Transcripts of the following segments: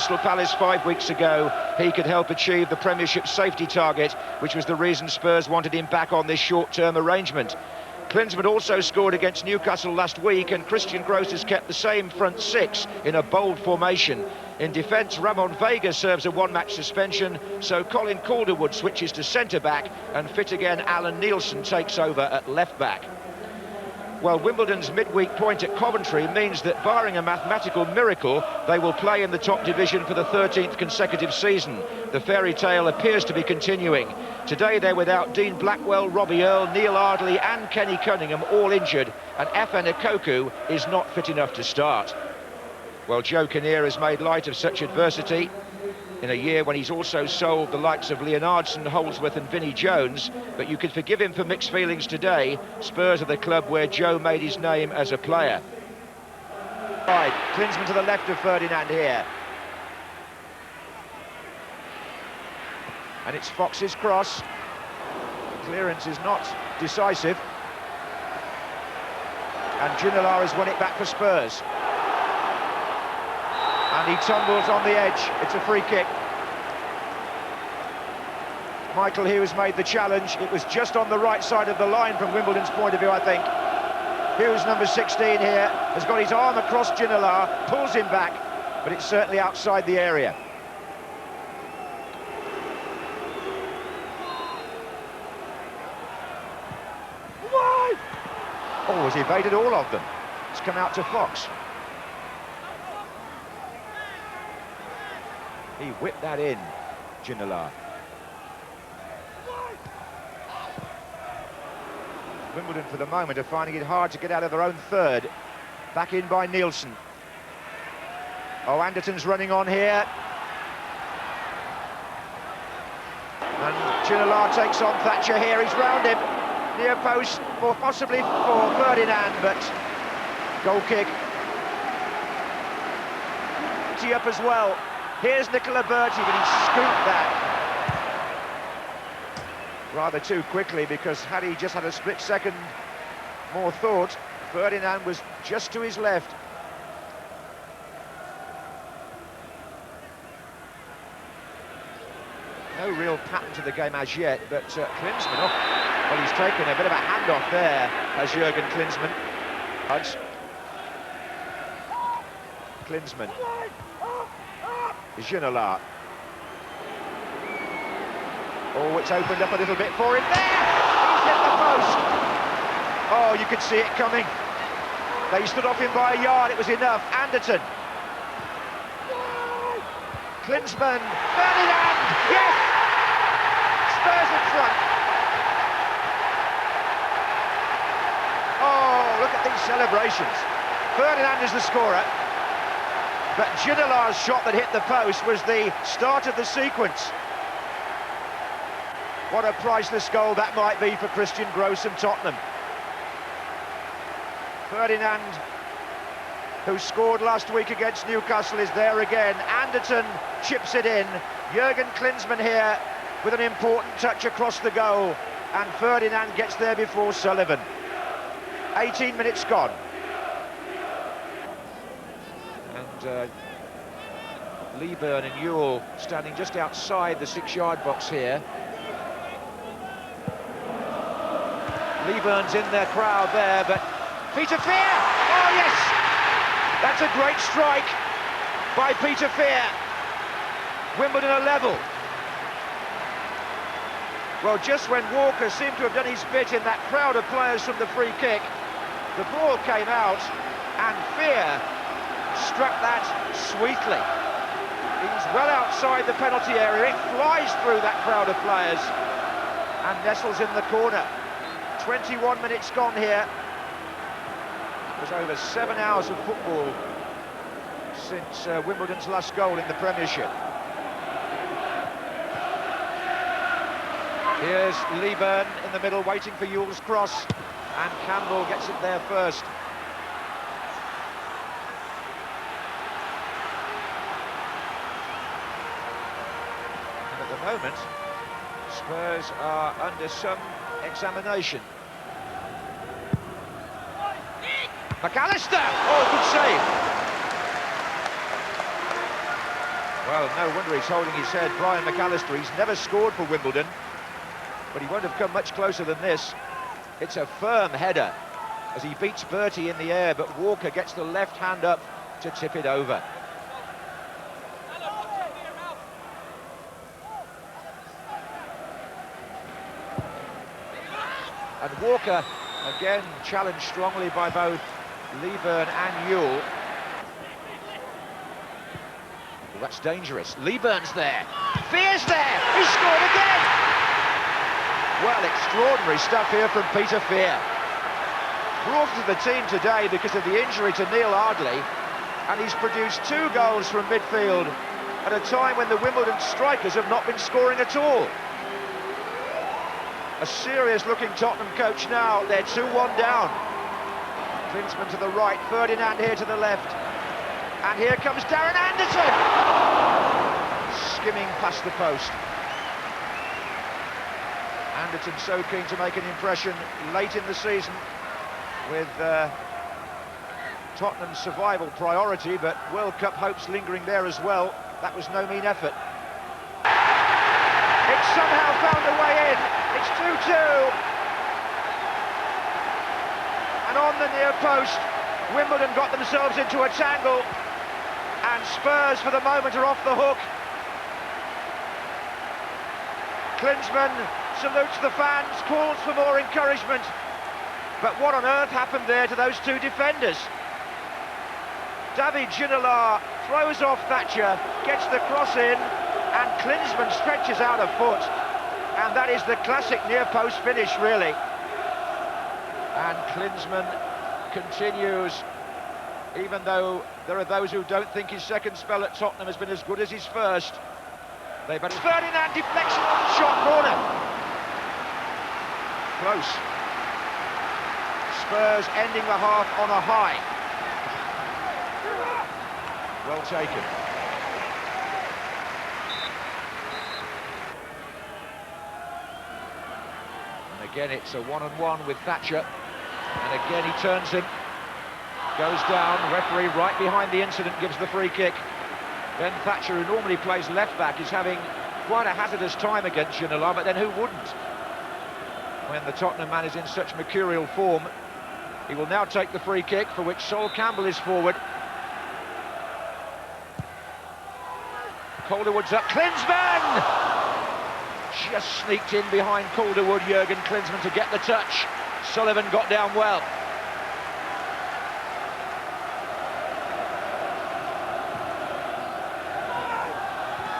Crystal Palace 5 weeks ago, he could help achieve the Premiership safety target, which was the reason Spurs wanted him back on this short-term arrangement. Klinsmann also scored against Newcastle last week, and Christian Gross has kept the same front six in a bold formation. In defence, Ramon Vega serves a one-match suspension, so Colin Calderwood switches to centre-back, and fit again Alan Nielsen takes over at left-back. Well, Wimbledon's midweek point at Coventry means that, barring a mathematical miracle, they will play in the top division for the 13th consecutive season. The fairy tale appears to be continuing. Today they're without Dean Blackwell, Robbie Earle, Neil Ardley and Kenny Cunningham, all injured, and Efe Nkoku is not fit enough to start. Well, Joe Kinnear has made light of such adversity in a year when he's also sold the likes of Leonardson, Holdsworth and Vinnie Jones, but you could forgive him for mixed feelings today. Spurs are the club where Joe made his name as a player. Right, Klinsmann to the left of Ferdinand here. And it's Fox's cross. Clearance is not decisive. And Ginola has won it back for Spurs. And he tumbles on the edge. It's a free kick. Michael Hughes made the challenge. It was just on the right side of the line from Wimbledon's point of view, I think. Hughes, number 16 here, has got his arm across Ginola, pulls him back, but it's certainly outside the area. Why? Oh, has evaded all of them. It's come out to Fox. He whipped that in, Ginola. Wimbledon, for the moment, are finding it hard to get out of their own third. Back in by Nielsen. Oh, Anderton's running on here. And Ginola takes on Thatcher here. He's round him. Near post, or possibly for Ferdinand, but goal kick. Tee up as well. Here's Nicola Berti, but he scooped that rather too quickly, because had he just had a split second more thought, Ferdinand was just to his left. No real pattern to the game as yet, but Klinsmann, well, he's taken a bit of a handoff there, as Jurgen Klinsmann. Klinsmann. Ginola. Oh, it's opened up a little bit for him there! He's hit the post! Oh, you could see it coming. They stood off him by a yard, it was enough. Anderton. Klinsmann. Ferdinand! Yes! Spurs in front. Oh, look at these celebrations. Ferdinand is the scorer. But Ginola's shot that hit the post was the start of the sequence. What a priceless goal that might be for Christian Gross and Tottenham. Ferdinand, who scored last week against Newcastle, is there again. Anderton chips it in. Jurgen Klinsmann here with an important touch across the goal. And Ferdinand gets there before Sullivan. 18 minutes gone. And Lieburn and Ewell standing just outside the 6-yard box here. Lieburn's in their crowd there, but Peter Fear! Oh yes! That's a great strike by Peter Fear. Wimbledon are level. Well, just when Walker seemed to have done his bit in that crowd of players from the free kick, the ball came out and Fear struck that sweetly. He's well outside the penalty area. It flies through that crowd of players and nestles in the corner. 21 minutes gone here. It was over 7 hours of football since Wimbledon's last goal in the Premiership. Here's Lieburn in the middle, waiting for Ewell's cross, and Campbell gets it there first. And at the moment, Spurs are under some examination. McAllister! Oh, good save. Well, no wonder he's holding his head. Brian McAllister, he's never scored for Wimbledon, but he won't have come much closer than this. It's a firm header as he beats Bertie in the air, but Walker gets the left hand up to tip it over. And Walker, again, challenged strongly by both Lieburn and Ewell. Well, that's dangerous. Lieburn's there. Fear's there. He scored again. Well, extraordinary stuff here from Peter Fear. Brought to the team today because of the injury to Neil Ardley, and he's produced 2 goals from midfield at a time when the Wimbledon strikers have not been scoring at all. A serious-looking Tottenham coach now. They're 2-1 down. Klinsmann to the right, Ferdinand here to the left. And here comes Darren Anderson! Skimming past the post. Anderton so keen to make an impression late in the season with Tottenham's survival priority, but World Cup hopes lingering there as well. That was no mean effort. It's somehow found a way in. It's 2-2. And on the near post, Wimbledon got themselves into a tangle, and Spurs for the moment are off the hook. Klinsmann salutes the fans, calls for more encouragement. But what on earth happened there to those 2 defenders? David Ginola throws off Thatcher, gets the cross in, and Klinsmann stretches out a foot. And that is the classic near-post finish, really. And Klinsmann continues, even though there are those who don't think his second spell at Tottenham has been as good as his first. They've had Ferdinand deflection on the shot corner. Close. Spurs ending the half on a high. Well taken. And again it's a one-on-one with Thatcher. And again he turns him. Goes down, referee right behind the incident gives the free kick. Ben Thatcher, who normally plays left-back, is having quite a hazardous time against Ginola, but then who wouldn't? When the Tottenham man is in such mercurial form. He will now take the free kick, for which Sol Campbell is forward. Calderwood's up, Klinsmann! Just sneaked in behind Calderwood, Jurgen Klinsmann, to get the touch. Sullivan got down well.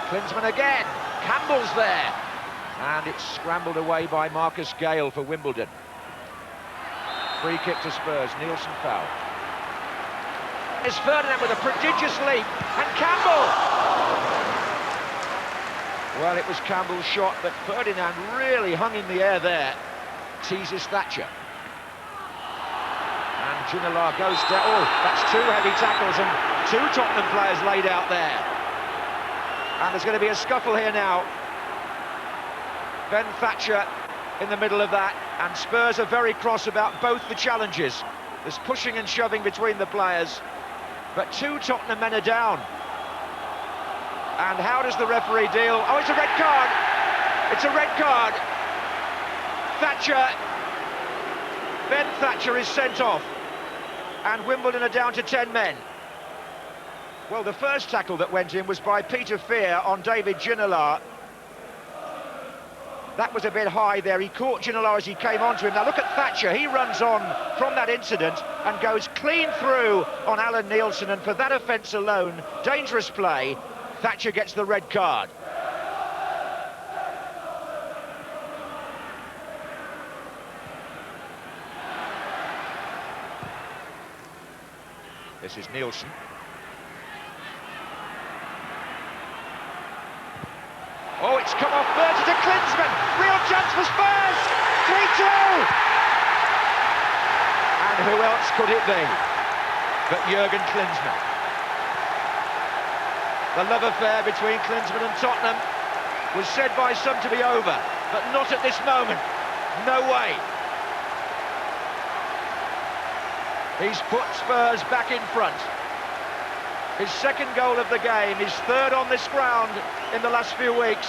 Klinsmann again, Campbell's there. And it's scrambled away by Marcus Gale for Wimbledon. Free kick to Spurs, Nielsen foul. There's Ferdinand with a prodigious leap, and Campbell! Well, it was Campbell's shot, but Ferdinand really hung in the air there. Teases Thatcher. And Ginola goes down. Oh, that's 2 heavy tackles and 2 Tottenham players laid out there. And there's going to be a scuffle here now. Ben Thatcher in the middle of that, and Spurs are very cross about both the challenges. There's pushing and shoving between the players, but 2 Tottenham men are down. And how does the referee deal? Oh, it's a red card! It's a red card! Thatcher, Ben Thatcher is sent off, and Wimbledon are down to 10 men. Well, the first tackle that went in was by Peter Fear on David Ginola. That was a bit high there. He caught Ginola as he came onto him. Now look at Thatcher. He runs on from that incident and goes clean through on Alan Nielsen, and for that offence alone, dangerous play, Thatcher gets the red card. This is Nielsen. Oh, it's come off Bertie to Klinsmann. Real chance for Spurs. 3-2. And who else could it be but Jurgen Klinsmann? The love affair between Klinsmann and Tottenham was said by some to be over, but not at this moment. No way. He's put Spurs back in front. His second goal of the game, his third on this ground in the last few weeks.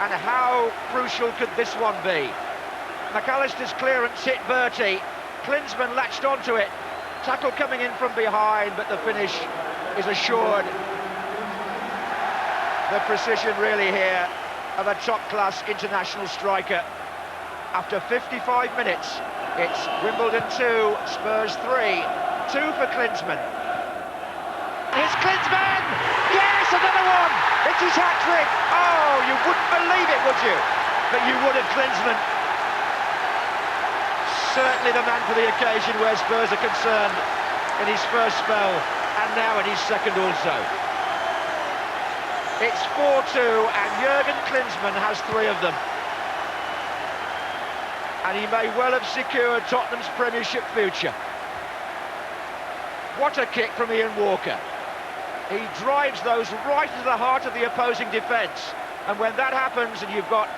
And how crucial could this one be? McAllister's clearance hit Bertie. Klinsmann latched onto it. Tackle coming in from behind, but the finish is assured. The precision really here of a top-class international striker. After 55 minutes, it's Wimbledon 2, Spurs 3. 2 for Klinsmann. Here's Klinsmann! Yes, another one! It's his hat-trick! Oh, you wouldn't believe it, would you? But you would have, Klinsmann. Certainly the man for the occasion where Spurs are concerned in his first spell, and now in his second also. It's 4-2, and Jurgen Klinsmann has 3 of them. And he may well have secured Tottenham's Premiership future. What a kick from Ian Walker. He drives those right into the heart of the opposing defence. And when that happens and you've got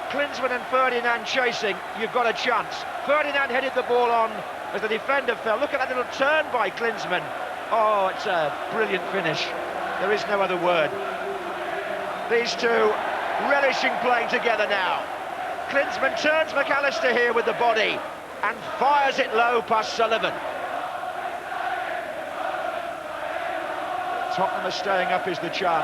Klinsmann and Ferdinand chasing, you've got a chance. Ferdinand headed the ball on as the defender fell. Look at that little turn by Klinsmann. Oh, it's a brilliant finish. There is no other word. These two relishing playing together now. Klinsmann turns McAllister here with the body and fires it low past Sullivan. Tottenham are staying up is the chant.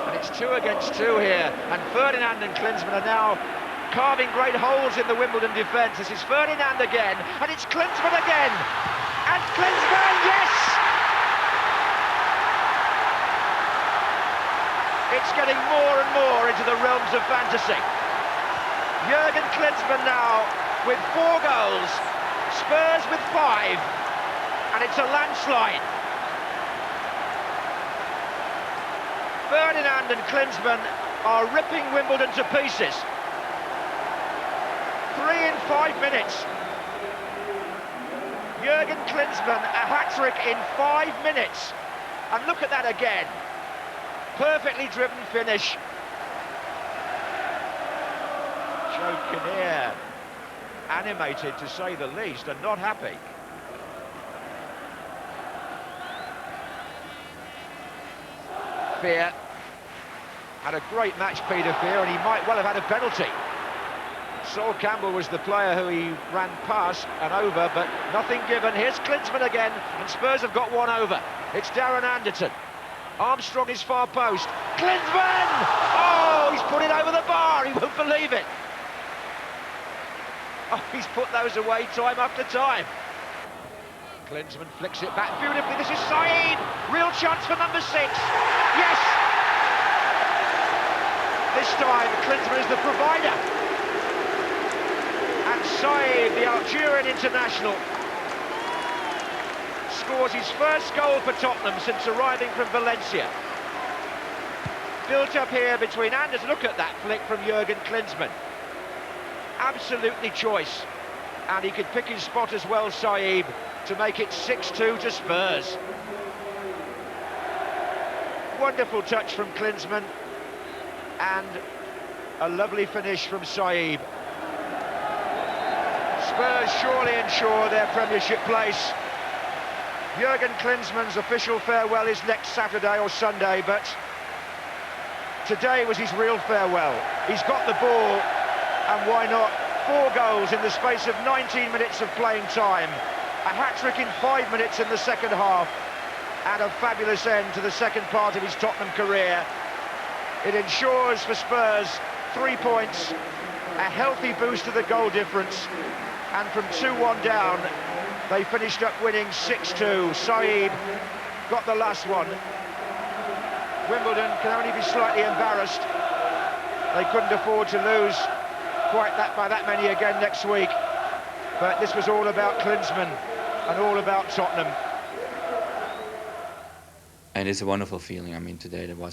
And it's 2 against 2 here, and Ferdinand and Klinsmann are now carving great holes in the Wimbledon defence. This is Ferdinand again, and it's Klinsmann again! And Klinsmann, yes! It's getting more and more into the realms of fantasy. Jurgen Klinsmann now with 4 goals, Spurs with 5, and it's a landslide. Ferdinand and Klinsmann are ripping Wimbledon to pieces. 3 in 5 minutes. Jurgen Klinsmann, a hat-trick in 5 minutes. And look at that again. Perfectly driven finish. Joe Kinnear, animated to say the least, and not happy. Fear had a great match, Peter Fear, and he might well have had a penalty. Sol Campbell was the player who he ran past and over, but nothing given. Here's Klinsmann again, and Spurs have got 1 over. It's Darren Anderton. Armstrong is far post. Klinsmann! Oh, he's put it over the bar. He won't believe it. Oh, he's put those away time after time. Klinsmann flicks it back beautifully. This is Saeed. Real chance for number 6. Yes! This time, Klinsmann is the provider. And Saeed, the Algerian international, scores his first goal for Tottenham since arriving from Valencia. Built up here between Anderson. Look at that flick from Jurgen Klinsmann. Absolutely choice. And he could pick his spot as well, Saeed, to make it 6-2 to Spurs. Wonderful touch from Klinsmann. And a lovely finish from Saeed. Spurs surely ensure their Premiership place. Jurgen Klinsmann's official farewell is next Saturday or Sunday, but today was his real farewell. He's got the ball, and why not? 4 goals in the space of 19 minutes of playing time. A hat-trick in 5 minutes in the second half, and a fabulous end to the second part of his Tottenham career. It ensures for Spurs 3 points, a healthy boost to the goal difference, and from 2-1 down, they finished up winning 6-2. Saeed got the last one. Wimbledon can only be slightly embarrassed. They couldn't afford to lose quite by that many again next week. But this was all about Klinsmann and all about Tottenham. And it's a wonderful feeling. I mean, today there was